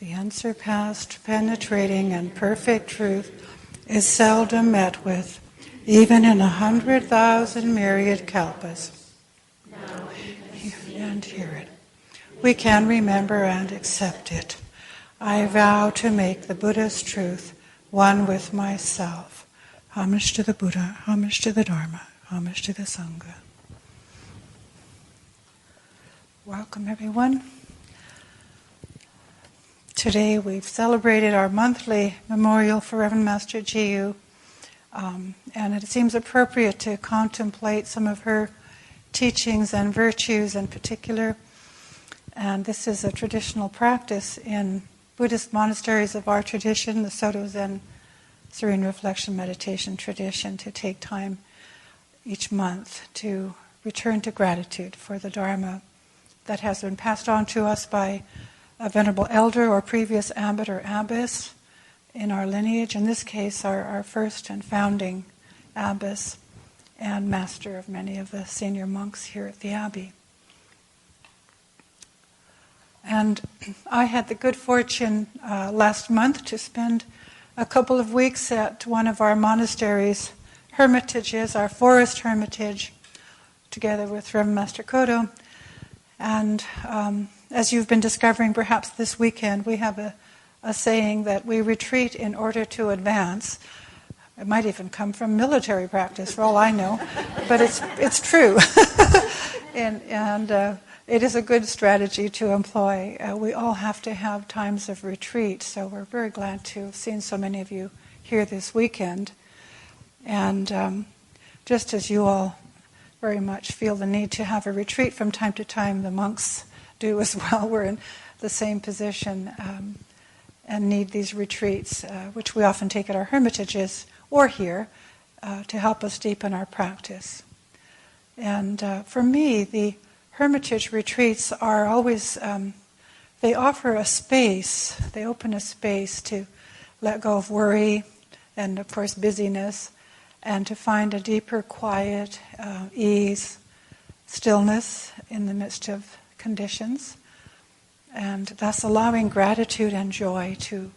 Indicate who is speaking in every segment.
Speaker 1: The unsurpassed, penetrating, and perfect truth is seldom met with, even in 100,000 myriad kalpas. And hear it. We can remember and accept it. I vow to make the Buddha's truth one with myself. Homage to the Buddha, homage to the Dharma, homage to the Sangha. Welcome, everyone. Today we've celebrated our monthly memorial for Reverend Master Jiyu, and it seems appropriate to contemplate some of her teachings and virtues in particular. And this is a traditional practice in Buddhist monasteries of our tradition, the Soto Zen Serene Reflection Meditation tradition, to take time each month to return to gratitude for the Dharma that has been passed on to us by a venerable elder or previous abbot or abbess in our lineage. In this case, our first and founding abbess and master of many of the senior monks here at the Abbey. And I had the good fortune last month to spend a couple of weeks at one of our monasteries' hermitages, our forest hermitage, together with Reverend Master Kodo. And as you've been discovering perhaps this weekend, we have a saying that we retreat in order to advance. It might even come from military practice, for all I know, but it's true. and it is a good strategy to employ. We all have to have times of retreat, so we're very glad to have seen so many of you here this weekend. And just as you all very much feel the need to have a retreat from time to time, the monks do as well. We're in the same position and need these retreats, which we often take at our hermitages or here, to help us deepen our practice. And for me, the hermitage retreats are always, they offer a space, they open a space to let go of worry and, of course, busyness, and to find a deeper quiet, ease, stillness in the midst of conditions, and thus allowing gratitude and joy to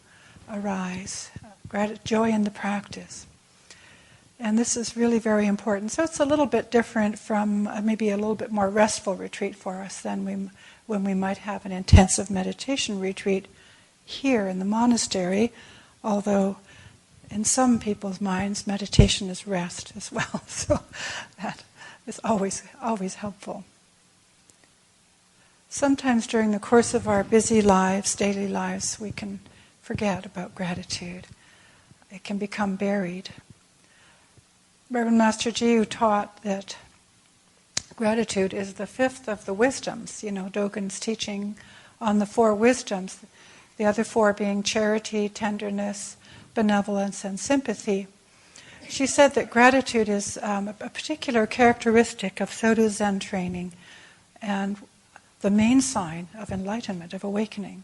Speaker 1: arise, joy in the practice. And this is really very important. So it's a little bit different from maybe a little bit more restful retreat for us than when we might have an intensive meditation retreat here in the monastery, although in some people's minds meditation is rest as well. So that is always helpful. Sometimes during the course of our busy lives, daily lives, we can forget about gratitude. It can become buried. Reverend Master Jiyu taught that gratitude is the fifth of the wisdoms. You know, Dogen's teaching on the four wisdoms, the other four being charity, tenderness, benevolence, and sympathy. She said that gratitude is a particular characteristic of Soto Zen training and the main sign of enlightenment, of awakening.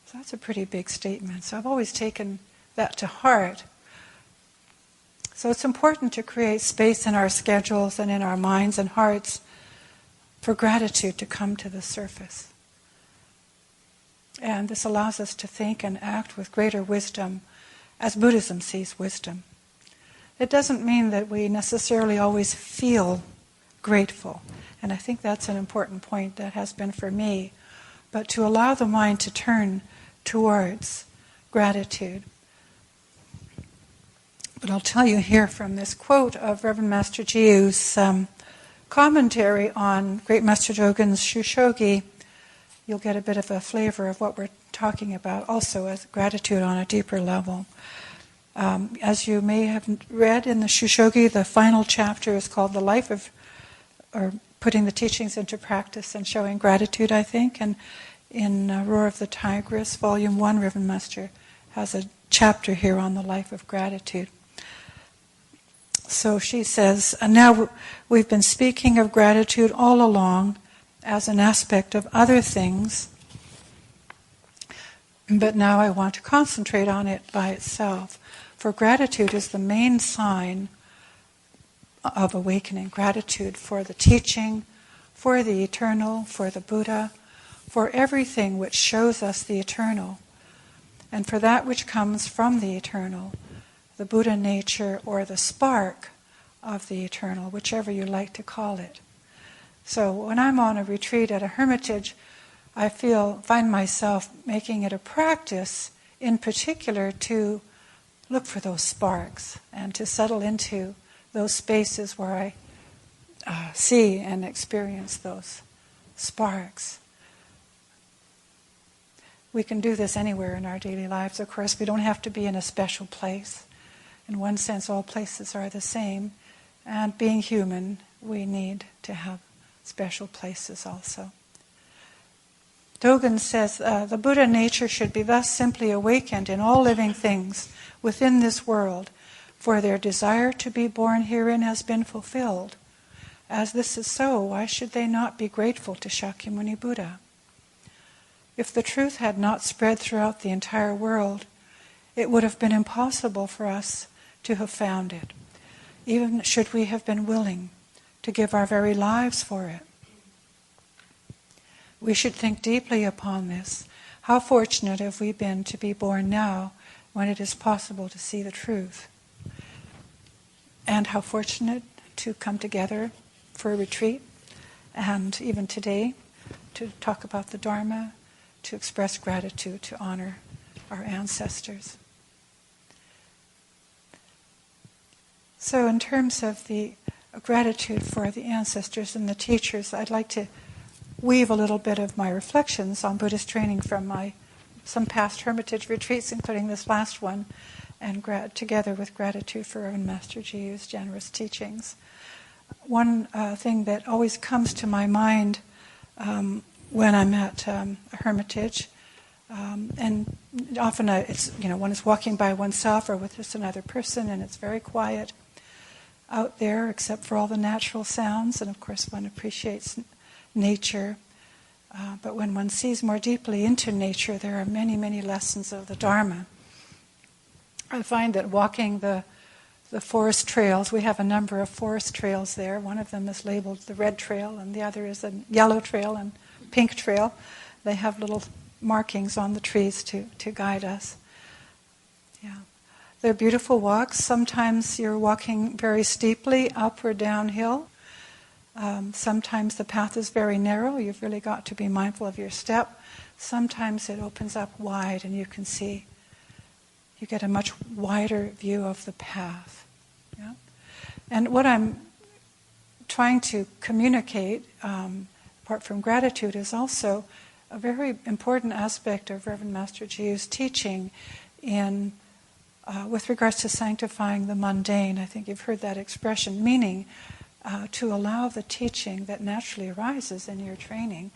Speaker 1: So that's a pretty big statement. So I've always taken that to heart. So it's important to create space in our schedules and in our minds and hearts for gratitude to come to the surface. And this allows us to think and act with greater wisdom as Buddhism sees wisdom. It doesn't mean that we necessarily always feel grateful. And I think that's an important point that has been for me. But to allow the mind to turn towards gratitude. But I'll tell you here from this quote of Reverend Master Jiyu's commentary on Great Master Dogen's Shushogi, you'll get a bit of a flavor of what we're talking about, also as gratitude on a deeper level. As you may have read in the Shushogi, the final chapter is called The Life of, or Putting the Teachings into Practice and Showing Gratitude, I think. And in Roar of the Tigris, Volume 1, Reverend Master has a chapter here on the life of gratitude. So she says, and now we've been speaking of gratitude all along as an aspect of other things, but now I want to concentrate on it by itself. For gratitude is the main sign of awakening. Gratitude for the teaching, for the eternal, for the Buddha, for everything which shows us the eternal, and for that which comes from the eternal, the Buddha nature or the spark of the eternal, whichever you like to call it. So when I'm on a retreat at a hermitage, I find myself making it a practice in particular to look for those sparks and to settle into those spaces where I see and experience those sparks. We can do this anywhere in our daily lives, of course. We don't have to be in a special place. In one sense, all places are the same. And being human, we need to have special places also. Dogen says, the Buddha nature should be thus simply awakened in all living things within this world, for their desire to be born herein has been fulfilled. As this is so, why should they not be grateful to Shakyamuni Buddha? If the truth had not spread throughout the entire world, it would have been impossible for us to have found it, even should we have been willing to give our very lives for it. We should think deeply upon this. How fortunate have we been to be born now when it is possible to see the truth? And how fortunate to come together for a retreat, and even today, to talk about the Dharma, to express gratitude, to honor our ancestors. So in terms of the gratitude for the ancestors and the teachers, I'd like to weave a little bit of my reflections on Buddhist training from some past hermitage retreats, including this last one, and together with gratitude for Reverend Master Jiu's generous teachings. One thing that always comes to my mind when I'm at a hermitage, and often it's one is walking by oneself or with just another person, and it's very quiet out there, except for all the natural sounds, and of course one appreciates nature. But when one sees more deeply into nature, there are many, many lessons of the Dharma. I find that walking the forest trails, we have a number of forest trails there. One of them is labeled the red trail, and the other is a yellow trail and pink trail. They have little markings on the trees to guide us. Yeah. They're beautiful walks. Sometimes you're walking very steeply up or downhill. Sometimes the path is very narrow. You've really got to be mindful of your step. Sometimes it opens up wide and you can see, you get a much wider view of the path. Yeah? And what I'm trying to communicate, apart from gratitude, is also a very important aspect of Reverend Master Jiu's teaching with regards to sanctifying the mundane. I think you've heard that expression, meaning to allow the teaching that naturally arises in your training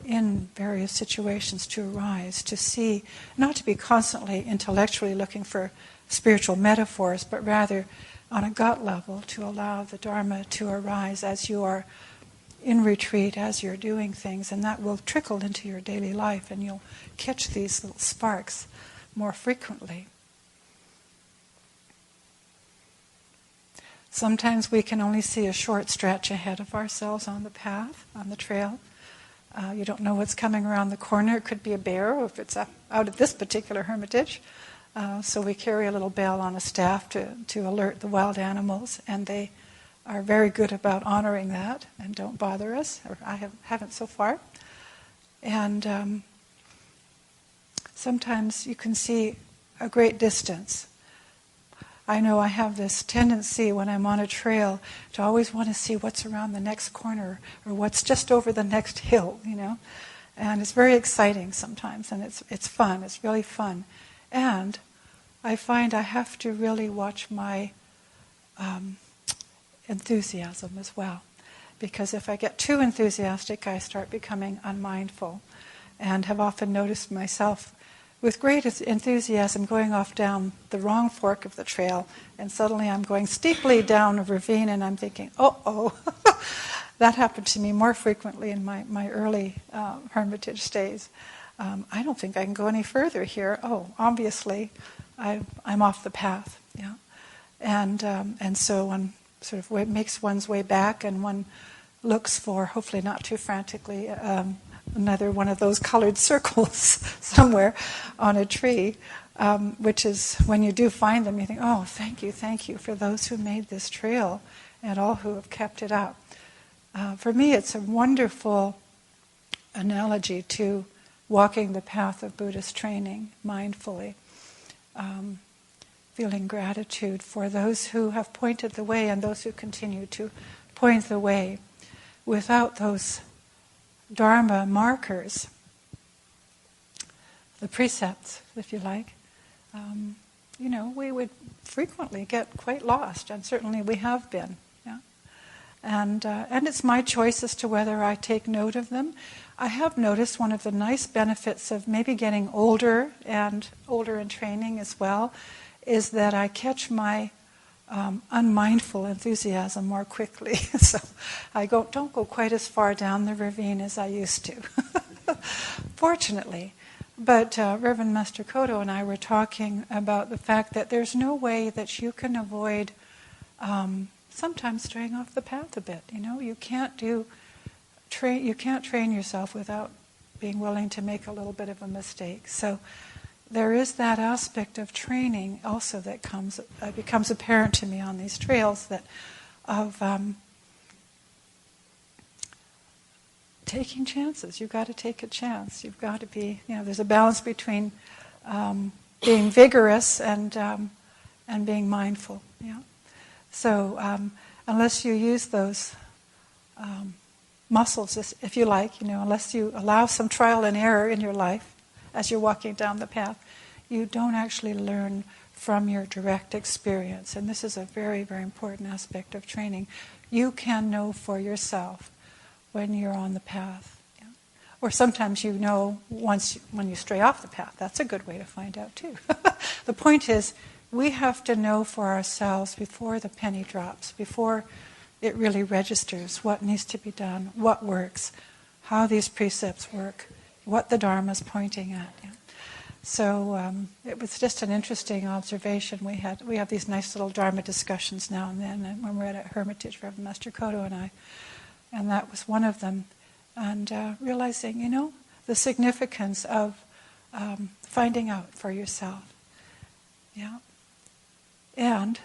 Speaker 1: in various situations to arise, to see, not to be constantly intellectually looking for spiritual metaphors, but rather on a gut level to allow the Dharma to arise as you are in retreat, as you're doing things, and that will trickle into your daily life and you'll catch these little sparks more frequently. Sometimes we can only see a short stretch ahead of ourselves on the path, on the trail. You don't know what's coming around the corner. It could be a bear, or if it's out at this particular hermitage. So we carry a little bell on a staff to alert the wild animals, and they are very good about honoring that and don't bother us, or I haven't so far. And sometimes you can see a great distance. I know I have this tendency when I'm on a trail to always want to see what's around the next corner or what's just over the next hill, And it's very exciting sometimes, and it's fun. It's really fun. And I find I have to really watch my enthusiasm as well. Because if I get too enthusiastic, I start becoming unmindful, and have often noticed myself with great enthusiasm going off down the wrong fork of the trail, and suddenly I'm going steeply down a ravine and I'm thinking, oh, that happened to me more frequently in my early hermitage stays. I don't think I can go any further here. Oh, obviously I'm off the path. Yeah, and so one sort of makes one's way back, and one looks for, hopefully not too frantically, another one of those colored circles somewhere on a tree, which is when you do find them, you think, oh, thank you for those who made this trail and all who have kept it up. For me, it's a wonderful analogy to walking the path of Buddhist training mindfully, feeling gratitude for those who have pointed the way and those who continue to point the way. Without those Dharma markers, the precepts, if you like, we would frequently get quite lost, and certainly we have been. Yeah? And it's my choice as to whether I take note of them. I have noticed one of the nice benefits of maybe getting older in training as well, is that I catch my unmindful enthusiasm more quickly. So I don't go quite as far down the ravine as I used to, fortunately. But Reverend Master Kodo and I were talking about the fact that there's no way that you can avoid sometimes straying off the path a bit. You can't train yourself without being willing to make a little bit of a mistake. So there is that aspect of training also that becomes apparent to me on these trails, that of taking chances. You've got to take a chance. You've got to be, there's a balance between being vigorous and being mindful. Yeah. So unless you use those muscles, if you like, unless you allow some trial and error in your life as you're walking down the path, you don't actually learn from your direct experience. And this is a very, very important aspect of training. You can know for yourself when you're on the path. Yeah? Or sometimes you know when you stray off the path. That's a good way to find out too. The point is, we have to know for ourselves before the penny drops, before it really registers what needs to be done, what works, how these precepts work, what the Dharma is pointing at. Yeah? So it was just an interesting observation. We have these nice little Dharma discussions now and then, and when we're at a hermitage, Reverend Master Kodo and I, and that was one of them. And realizing, the significance of finding out for yourself. Yeah. And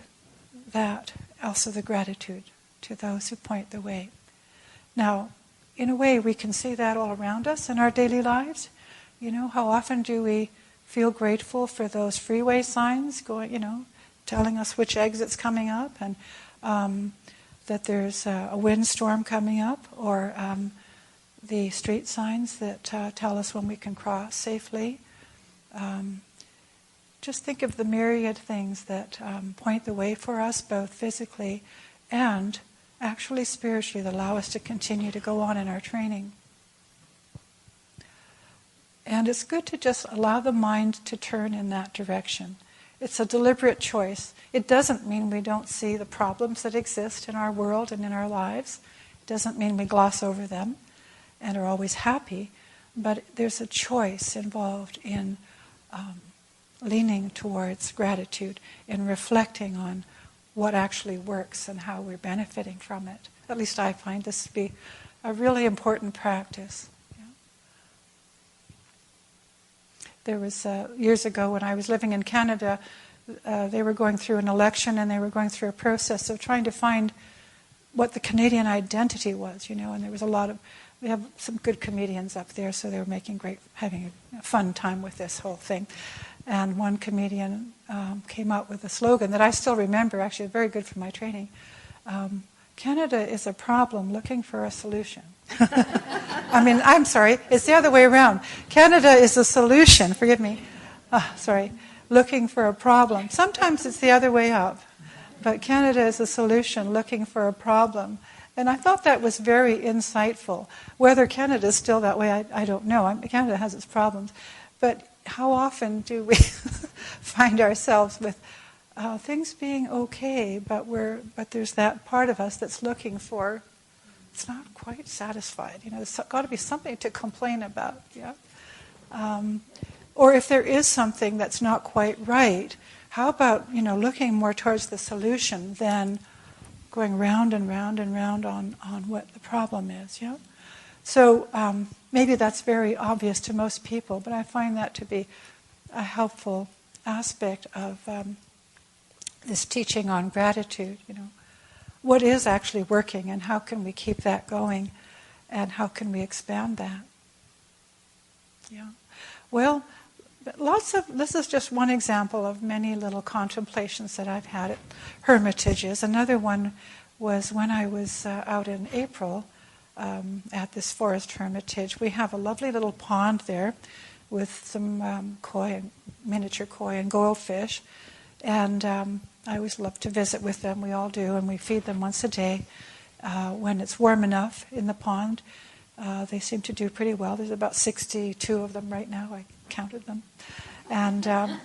Speaker 1: that, also the gratitude to those who point the way. Now, in a way, we can see that all around us in our daily lives. How often do we feel grateful for those freeway signs going, telling us which exit's coming up, and that there's a windstorm coming up, or the street signs that tell us when we can cross safely. Just think of the myriad things that point the way for us, both physically and actually spiritually, that allow us to continue to go on in our training. And it's good to just allow the mind to turn in that direction. It's a deliberate choice. It doesn't mean we don't see the problems that exist in our world and in our lives. It doesn't mean we gloss over them and are always happy. But there's a choice involved in leaning towards gratitude, in reflecting on what actually works and how we're benefiting from it. At least I find this to be a really important practice. There was years ago when I was living in Canada, they were going through an election and they were going through a process of trying to find what the Canadian identity was, and there was they have some good comedians up there, so they were having a fun time with this whole thing. And one comedian came out with a slogan that I still remember, actually very good for my training. Canada is a problem looking for a solution. I'm sorry, it's the other way around. Canada is a solution, forgive me, looking for a problem. Sometimes it's the other way up, but Canada is a solution looking for a problem. And I thought that was very insightful. Whether Canada is still that way, I don't know. Canada has its problems. But how often do we find ourselves with things being okay, but there's that part of us that's looking for, it's not quite satisfied. There's got to be something to complain about. Yeah. Or if there is something that's not quite right, how about looking more towards the solution than going round and round and round on what the problem is. Yeah. So maybe that's very obvious to most people, but I find that to be a helpful aspect of this teaching on gratitude. What is actually working, and how can we keep that going, and how can we expand that? Yeah. Well, this is just one example of many little contemplations that I've had at hermitages. Another one was when I was out in April at this forest hermitage. We have a lovely little pond there with some koi and miniature koi and goldfish, and I always love to visit with them. We all do, and we feed them once a day when it's warm enough in the pond. They seem to do pretty well. There's about 62 of them right now. I counted them. And I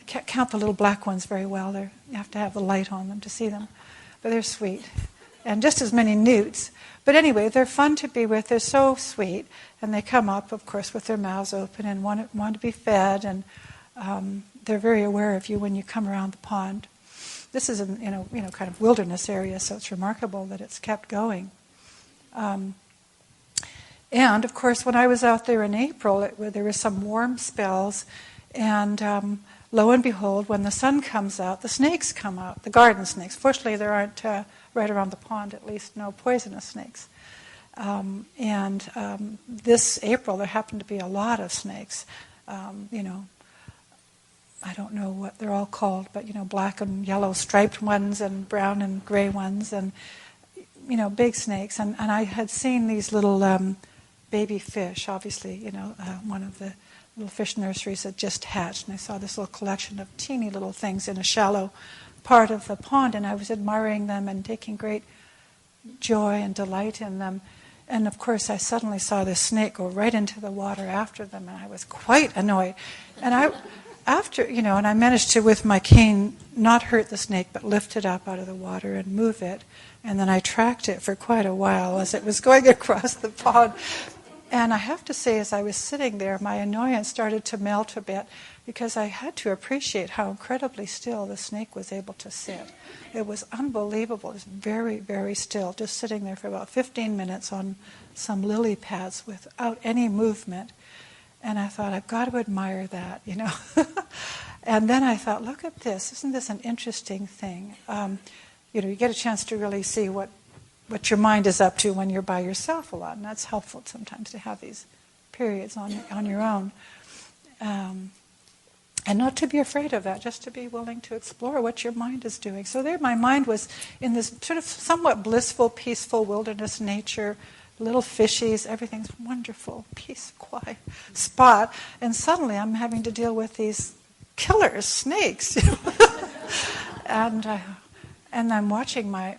Speaker 1: can't count the little black ones very well. You have to have the light on them to see them. But they're sweet. And just as many newts. But anyway, they're fun to be with. They're so sweet. And they come up, of course, with their mouths open and want to be fed. And they're very aware of you when you come around the pond. This is in a kind of wilderness area, so it's remarkable that it's kept going. And, of course, when I was out there in April, there were some warm spells, and lo and behold, when the sun comes out, the snakes come out, the garden snakes. Fortunately, there aren't, right around the pond at least, no poisonous snakes. This April, there happened to be a lot of snakes. I don't know what they're all called, but, black and yellow striped ones and brown and gray ones, and, big snakes. And I had seen these little baby fish, obviously, one of the little fish nurseries had just hatched, and I saw this little collection of teeny little things in a shallow part of the pond, and I was admiring them and taking great joy and delight in them. And of course, I suddenly saw this snake go right into the water after them, and I was quite annoyed. And I managed to, with my cane, not hurt the snake, but lift it up out of the water and move it. And then I tracked it for quite a while as it was going across the pond. And I have to say, as I was sitting there, my annoyance started to melt a bit, because I had to appreciate how incredibly still the snake was able to sit. It was unbelievable. It was very, very still, just sitting there for about 15 minutes on some lily pads without any movement. And I thought, I've got to admire that, And then I thought, look at this. Isn't this an interesting thing? You get a chance to really see what your mind is up to when you're by yourself a lot. And that's helpful sometimes to have these periods on your own. And not to be afraid of that, just to be willing to explore what your mind is doing. So there my mind was in this sort of somewhat blissful, peaceful wilderness nature, little fishies, everything's wonderful, peace, quiet spot. And suddenly I'm having to deal with these killers, snakes. And I'm watching my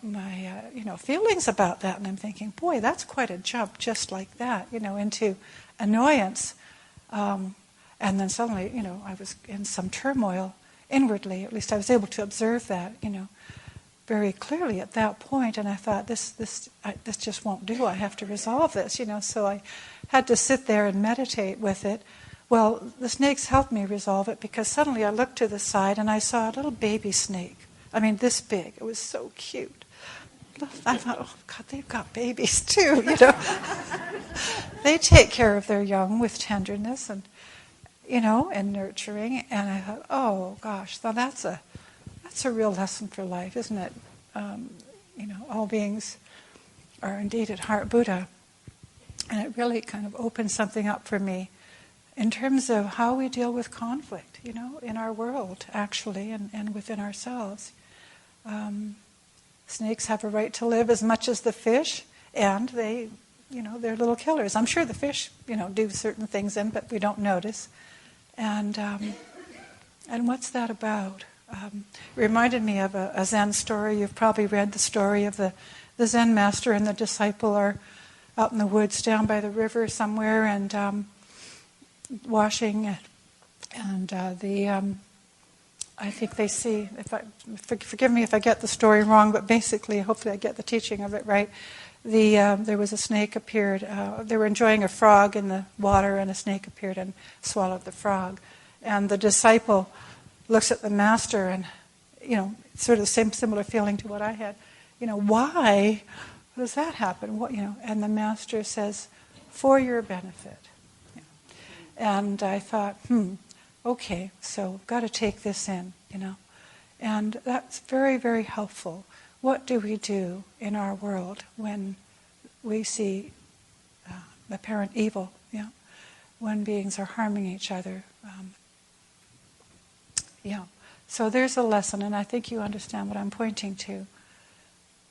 Speaker 1: feelings about that, and I'm thinking, boy, that's quite a jump, just like that, into annoyance. And then suddenly, I was in some turmoil inwardly. At least I was able to observe that, very clearly at that point. And I thought, this just won't do. I have to resolve this, So I had to sit there and meditate with it. Well, the snakes helped me resolve it, because suddenly I looked to the side and I saw a little baby snake. I mean, this big. It was so cute. I thought, oh, God, they've got babies too, They take care of their young with tenderness and, and nurturing. And I thought, oh, gosh, so that's a real lesson for life, isn't it? All beings are indeed at heart Buddha. And it really kind of opened something up for me in terms of how we deal with conflict, in our world, actually, and within ourselves. Snakes have a right to live as much as the fish, and they're little killers. I'm sure the fish, do certain things in, but we don't notice. And what's that about? It reminded me of a Zen story. You've probably read the story of the Zen master and the disciple are out in the woods down by the river somewhere and washing, and I think they see, forgive me if I get the story wrong, but basically, hopefully I get the teaching of it right. There was a snake appeared. They were enjoying a frog in the water, and a snake appeared and swallowed the frog. And the disciple looks at the master, and sort of the same similar feeling to what I had. Why does that happen? And the master says, for your benefit. Yeah. And I thought, okay, so I've got to take this in, And that's very, very helpful. What do we do in our world when we see apparent evil, when beings are harming each other? So there's a lesson, and I think you understand what I'm pointing to.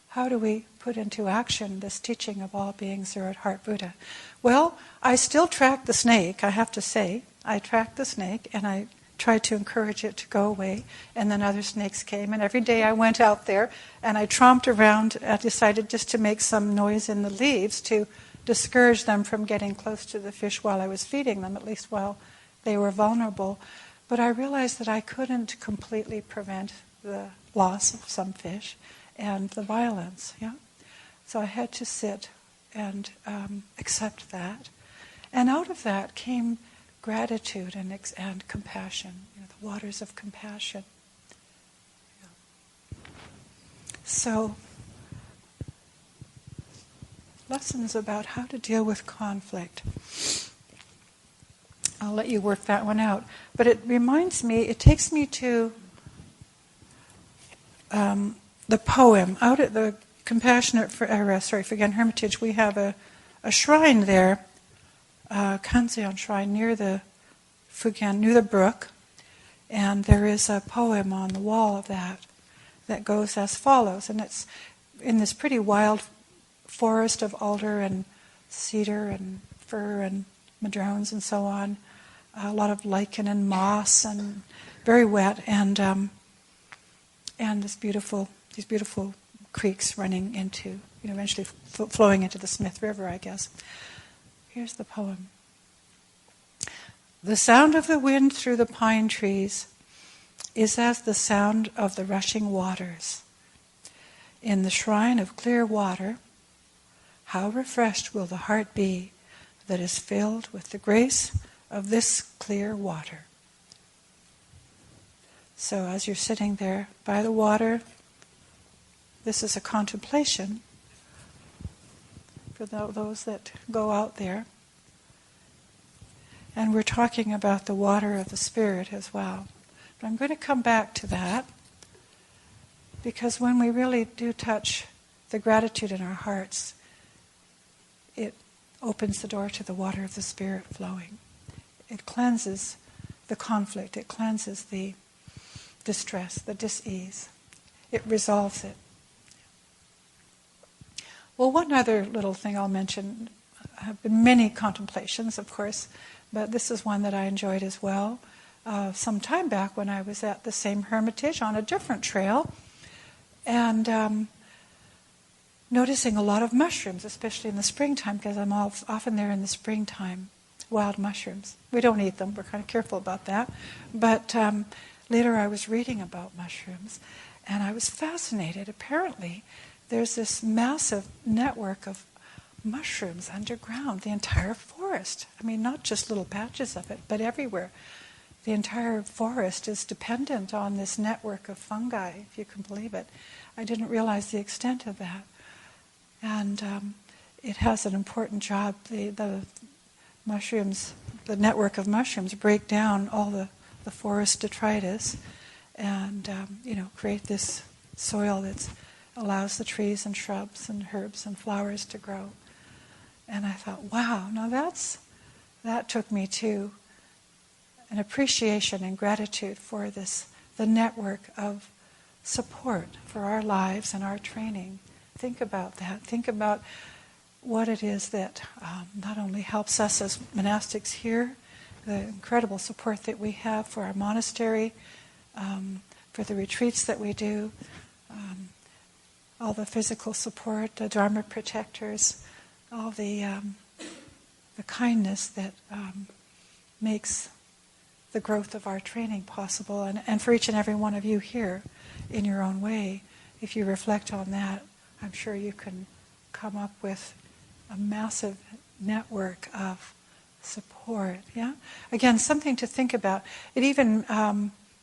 Speaker 1: How do we put into action this teaching of all beings are at heart Buddha? Well, I still track the snake, I have to say. I tracked the snake, and I tried to encourage it to go away, and then other snakes came, and every day I went out there, and I tromped around. I decided just to make some noise in the leaves to discourage them from getting close to the fish while I was feeding them, at least while they were vulnerable. But I realized that I couldn't completely prevent the loss of some fish and the violence. So I had to sit and accept that. And out of that came gratitude and compassion, the waters of compassion. So, lessons about how to deal with conflict. I'll let you work that one out. But it reminds me, it takes me to the poem. Out at the Forgotten Hermitage, we have a shrine there, Kanzeon shrine near the Fujian, near the brook. And there is a poem on the wall of that goes as follows. And it's in this pretty wild forest of alder and cedar and fir and madrones and so on. A lot of lichen and moss and very wet, and these beautiful creeks running into, eventually flowing into the Smith River, I guess. Here's the poem. The sound of the wind through the pine trees is as the sound of the rushing waters. In the shrine of clear water, how refreshed will the heart be that is filled with the grace of this clear water. So as you're sitting there by the water, this is a contemplation for those that go out there. And we're talking about the water of the Spirit as well. But I'm going to come back to that, because when we really do touch the gratitude in our hearts, it opens the door to the water of the Spirit flowing. It cleanses the conflict. It cleanses the distress, the dis-ease. It resolves it. Well, one other little thing I'll mention. There have been many contemplations, of course, but this is one that I enjoyed as well. Some time back when I was at the same hermitage on a different trail, and noticing a lot of mushrooms, especially in the springtime, because I'm often there in the springtime. Wild mushrooms. We don't eat them. We're kind of careful about that. But later I was reading about mushrooms, and I was fascinated. Apparently, there's this massive network of mushrooms underground, the entire forest. I mean, not just little patches of it, but everywhere. The entire forest is dependent on this network of fungi, if you can believe it. I didn't realize the extent of that. And it has an important job. The mushrooms, the network of mushrooms, break down all the forest detritus and create this soil that allows the trees and shrubs and herbs and flowers to grow. And I thought, wow, now that took me to an appreciation and gratitude for the network of support for our lives and our training. Think about that. Think about what it is that not only helps us as monastics here, the incredible support that we have for our monastery, for the retreats that we do, all the physical support, the Dharma protectors, all the kindness that makes the growth of our training possible, and for each and every one of you here in your own way. If you reflect on that, I'm sure you can come up with a massive network of support. Yeah. Again, something to think about. It even,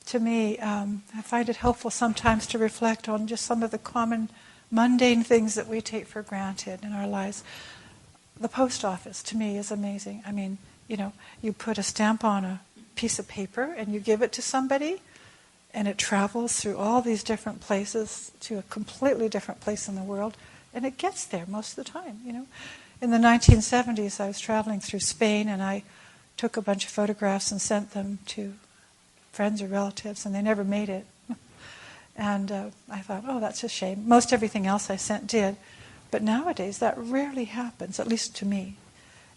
Speaker 1: to me, I find it helpful sometimes to reflect on just some of the common, mundane things that we take for granted in our lives. the post office, to me, is amazing. I mean, you put a stamp on a piece of paper and you give it to somebody, and it travels through all these different places to a completely different place in the world, and it gets there most of the time, In the 1970s, I was traveling through Spain, and I took a bunch of photographs and sent them to friends or relatives, and they never made it. And I thought, oh, that's a shame. Most everything else I sent did. But nowadays, that rarely happens, at least to me.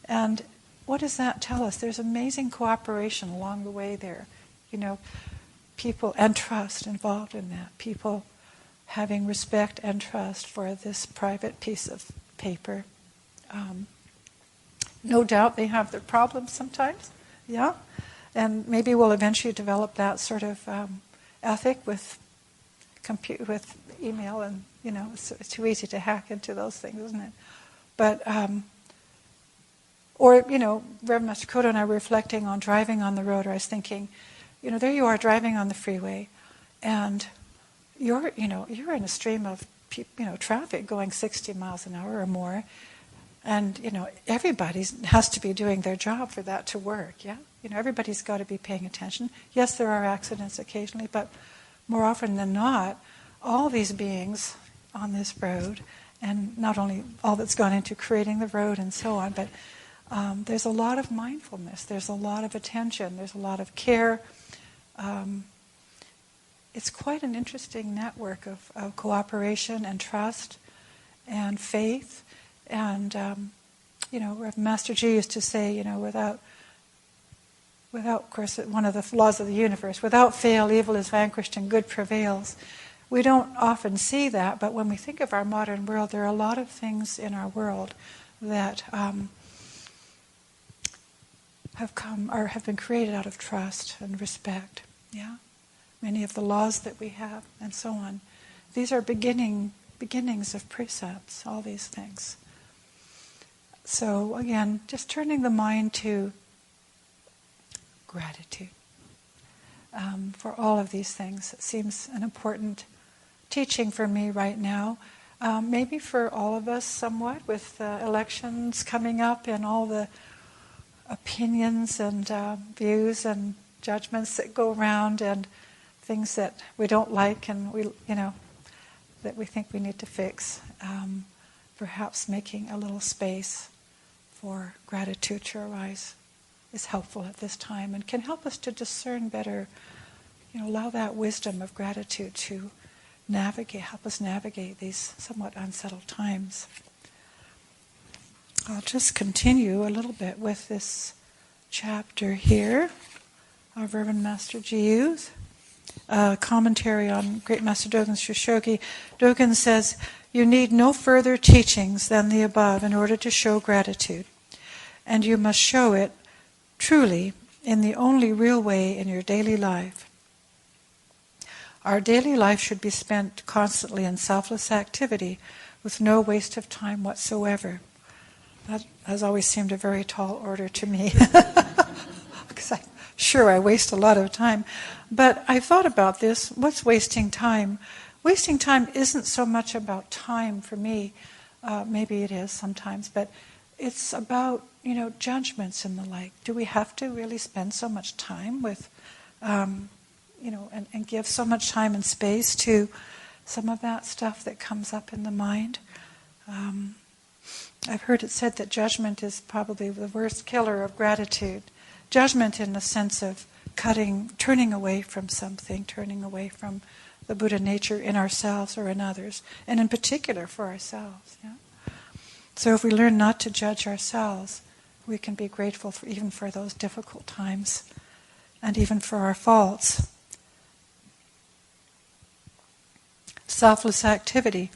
Speaker 1: And what does that tell us? There's amazing cooperation along the way there. People and trust involved in that. People having respect and trust for this private piece of paper. No doubt they have their problems sometimes, yeah? And maybe we'll eventually develop that sort of ethic with email, and it's too easy to hack into those things, isn't it? But Reverend Master Kodo and I were reflecting on driving on the road. Or I was thinking, there you are driving on the freeway, and you're in a stream of traffic going 60 miles an hour or more, and everybody has to be doing their job for that to work. Yeah, everybody's got to be paying attention. Yes, there are accidents occasionally, but more often than not, all these beings on this road, and not only all that's gone into creating the road and so on, but there's a lot of mindfulness, there's a lot of attention, there's a lot of care. It's quite an interesting network of cooperation and trust and faith. And, Reverend Master G used to say, without, of course, one of the laws of the universe, without fail, evil is vanquished and good prevails. We don't often see that, but when we think of our modern world, there are a lot of things in our world that have been created out of trust and respect. Yeah, many of the laws that we have, and so on. These are beginnings of precepts. All these things. So again, just turning the mind to gratitude for all of these things. It seems an important teaching for me right now. Maybe for all of us somewhat, with elections coming up and all the opinions and views and judgments that go around, and things that we don't like and that we think we need to fix. Perhaps making a little space for gratitude to arise is helpful at this time and can help us to discern better, allow that wisdom of gratitude to help us navigate these somewhat unsettled times. I'll just continue a little bit with this chapter here of Reverend Master Jiu's commentary on Great Master Dogen's Shoshogi. Dogen says, "You need no further teachings than the above in order to show gratitude, and you must show it truly in the only real way in your daily life. Our daily life should be spent constantly in selfless activity with no waste of time whatsoever." That has always seemed a very tall order to me, because I'm sure I waste a lot of time. But I thought about this. What's wasting time? Wasting time isn't so much about time for me. Maybe it is sometimes, but it's about, judgments and the like. Do we have to really spend so much time with, and give so much time and space to some of that stuff that comes up in the mind? I've heard it said that judgment is probably the worst killer of gratitude. Judgment in the sense of turning away from something, turning away from the Buddha nature in ourselves or in others, and in particular for ourselves. Yeah? So if we learn not to judge ourselves, we can be grateful even for those difficult times, and even for our faults. Selfless activity.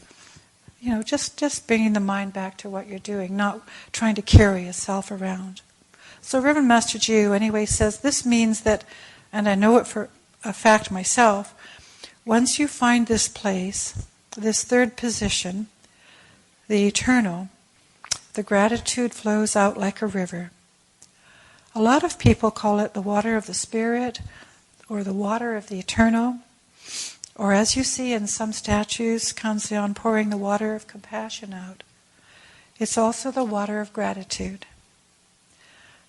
Speaker 1: Just bringing the mind back to what you're doing, not trying to carry a self around. So Reverend Master Jiu anyway says this means that, and I know it for a fact myself, once you find this place, this third position, the eternal, the gratitude flows out like a river. A lot of people call it the water of the Spirit, or the water of the eternal, or as you see in some statues, Kanzeon pouring the water of compassion out. It's also the water of gratitude.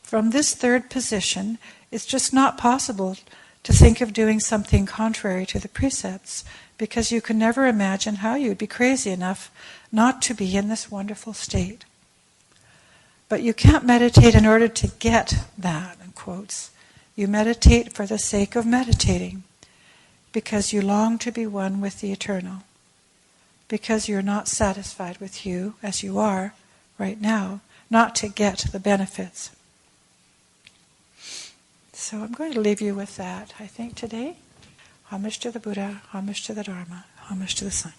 Speaker 1: From this third position, it's just not possible to think of doing something contrary to the precepts, because you can never imagine how you'd be crazy enough not to be in this wonderful state. But you can't meditate in order to get that, in quotes. You meditate for the sake of meditating, because you long to be one with the eternal, because you're not satisfied with you as you are right now, not to get the benefits. So I'm going to leave you with that, I think, today. Homage to the Buddha, homage to the Dharma, homage to the Sun.